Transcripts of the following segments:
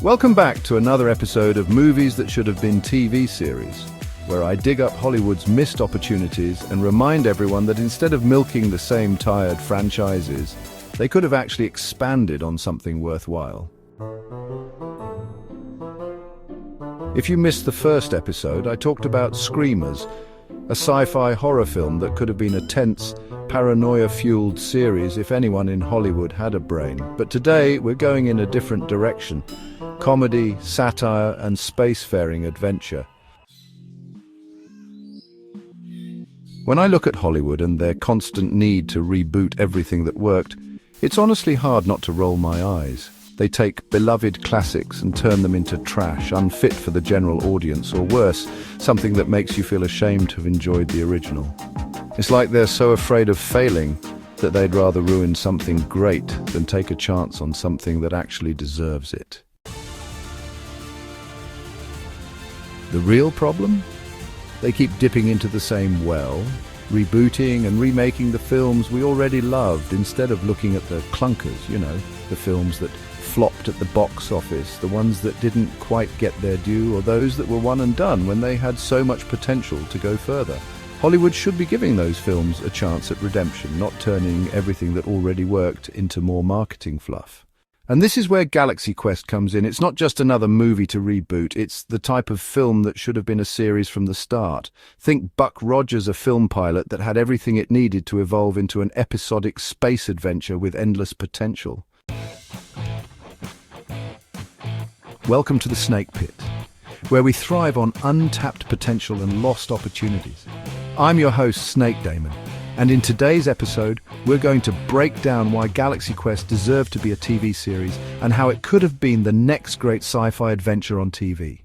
Welcome back to another episode of Movies That Should Have Been TV Series, where I dig up Hollywood's missed opportunities and remind everyone that instead of milking the same tired franchises, they could have actually expanded on something worthwhile. If you missed the first episode, I talked about Screamers, a sci-fi horror film that could have been a tense, paranoia-fueled series if anyone in Hollywood had a brain. But today, we're going in a different direction. Comedy, satire, and spacefaring adventure. When I look at Hollywood and their constant need to reboot everything that worked, it's honestly hard not to roll my eyes. They take beloved classics and turn them into trash, unfit for the general audience, or worse, something that makes you feel ashamed to have enjoyed the original. It's like they're so afraid of failing that they'd rather ruin something great than take a chance on something that actually deserves it. The real problem? They keep dipping into the same well, rebooting and remaking the films we already loved instead of looking at the clunkers, the films that flopped at the box office, the ones that didn't quite get their due, or those that were one and done when they had so much potential to go further. Hollywood should be giving those films a chance at redemption, not turning everything that already worked into more marketing fluff. And this is where Galaxy Quest comes in. It's not just another movie to reboot, it's the type of film that should have been a series from the start. Think Buck Rogers, a film pilot that had everything it needed to evolve into an episodic space adventure with endless potential. Welcome to the Snake Pit, where we thrive on untapped potential and lost opportunities. I'm your host, Snake Damon, and in today's episode, we're going to break down why Galaxy Quest deserved to be a TV series and how it could have been the next great sci-fi adventure on TV.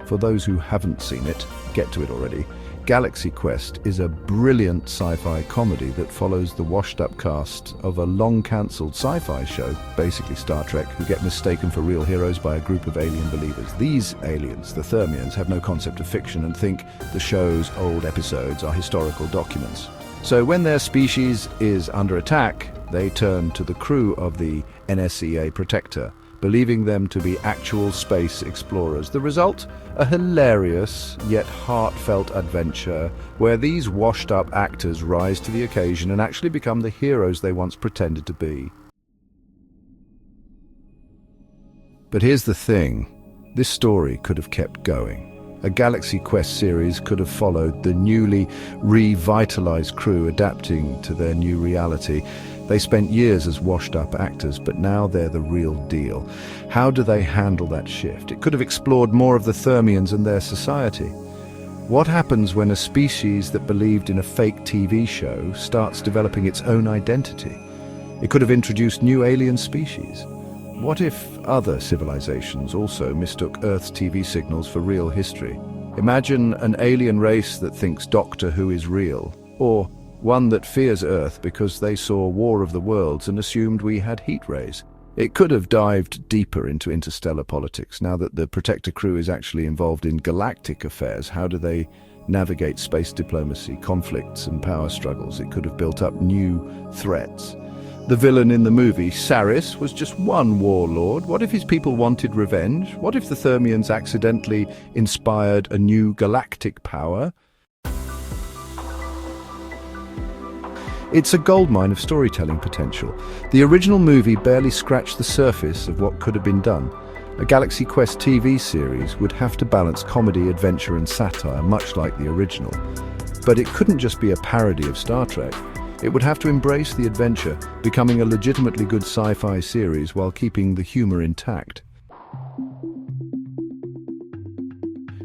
For those who haven't seen it, get to it already. Galaxy Quest is a brilliant sci-fi comedy that follows the washed-up cast of a long-cancelled sci-fi show, basically Star Trek, who get mistaken for real heroes by a group of alien believers. These aliens, the Thermians, have no concept of fiction and think the show's old episodes are historical documents. So when their species is under attack, they turn to the crew of the NSEA Protector, believing them to be actual space explorers. The result? A hilarious yet heartfelt adventure where these washed-up actors rise to the occasion and actually become the heroes they once pretended to be. But here's the thing, this story could have kept going. A Galaxy Quest series could have followed the newly revitalized crew adapting to their new reality. They spent years as washed-up actors, but now they're the real deal. How do they handle that shift? It could have explored more of the Thermians and their society. What happens when a species that believed in a fake TV show starts developing its own identity? It could have introduced new alien species. What if other civilizations also mistook Earth's TV signals for real history? Imagine an alien race that thinks Doctor Who is real, or one that fears Earth because they saw War of the Worlds and assumed we had heat rays. It could have dived deeper into interstellar politics. Now that the Protector crew is actually involved in galactic affairs, how do they navigate space diplomacy, conflicts, and power struggles? It could have built up new threats. The villain in the movie, Saris, was just one warlord. What if his people wanted revenge? What if the Thermians accidentally inspired a new galactic power? It's a goldmine of storytelling potential. The original movie barely scratched the surface of what could have been done. A Galaxy Quest TV series would have to balance comedy, adventure, and satire, much like the original. But it couldn't just be a parody of Star Trek. It would have to embrace the adventure, becoming a legitimately good sci-fi series while keeping the humor intact.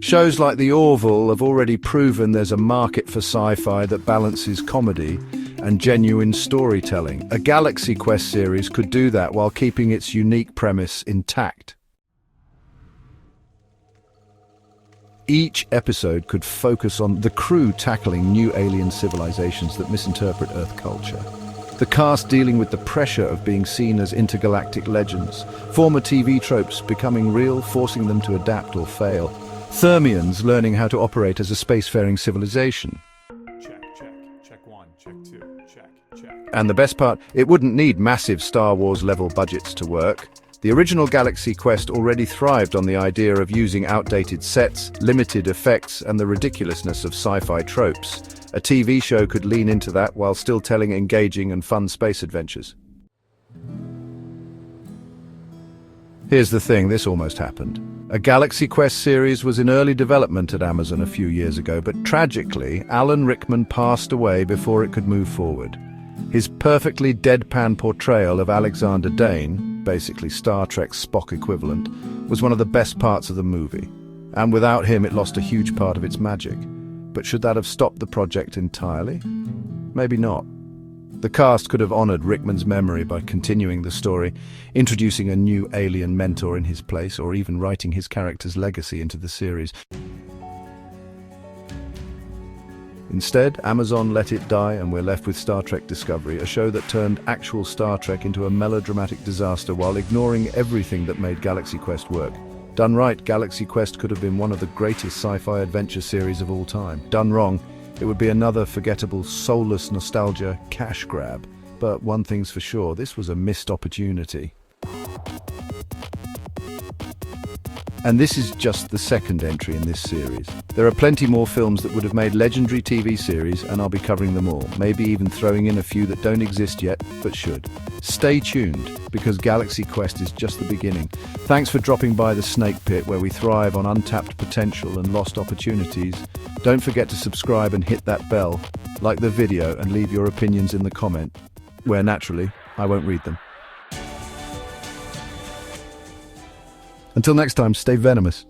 Shows like the Orville have already proven there's a market for sci-fi that balances comedy and genuine storytelling. A Galaxy Quest series could do that while keeping its unique premise intact. Each episode could focus on the crew tackling new alien civilizations that misinterpret Earth culture. The cast dealing with the pressure of being seen as intergalactic legends. Former TV tropes becoming real, forcing them to adapt or fail. Thermians learning how to operate as a spacefaring civilization. Check, check. Check one, check two, check, And the best part, it wouldn't need massive Star Wars level budgets to work. The original Galaxy Quest already thrived on the idea of using outdated sets, limited effects, and the ridiculousness of sci-fi tropes. A TV show could lean into that while still telling engaging and fun space adventures. Here's the thing, this almost happened. A Galaxy Quest series was in early development at Amazon a few years ago, but tragically, Alan Rickman passed away before it could move forward. His perfectly deadpan portrayal of Alexander Dane, basically Star Trek's Spock equivalent, was one of the best parts of the movie. And without him, it lost a huge part of its magic. But should that have stopped the project entirely? Maybe not. The cast could have honored Rickman's memory by continuing the story, introducing a new alien mentor in his place, or even writing his character's legacy into the series. Instead, Amazon let it die and we're left with Star Trek Discovery, a show that turned actual Star Trek into a melodramatic disaster while ignoring everything that made Galaxy Quest work. Done right, Galaxy Quest could have been one of the greatest sci-fi adventure series of all time. Done wrong, it would be another forgettable, soulless nostalgia cash grab. But one thing's for sure, this was a missed opportunity. And this is just the second entry in this series. There are plenty more films that would have made legendary TV series, and I'll be covering them all, maybe even throwing in a few that don't exist yet, but should. Stay tuned, because Galaxy Quest is just the beginning. Thanks for dropping by the Snake Pit, where we thrive on untapped potential and lost opportunities. Don't forget to subscribe and hit that bell, like the video and leave your opinions in the comment, where naturally, I won't read them. Until next time, stay venomous.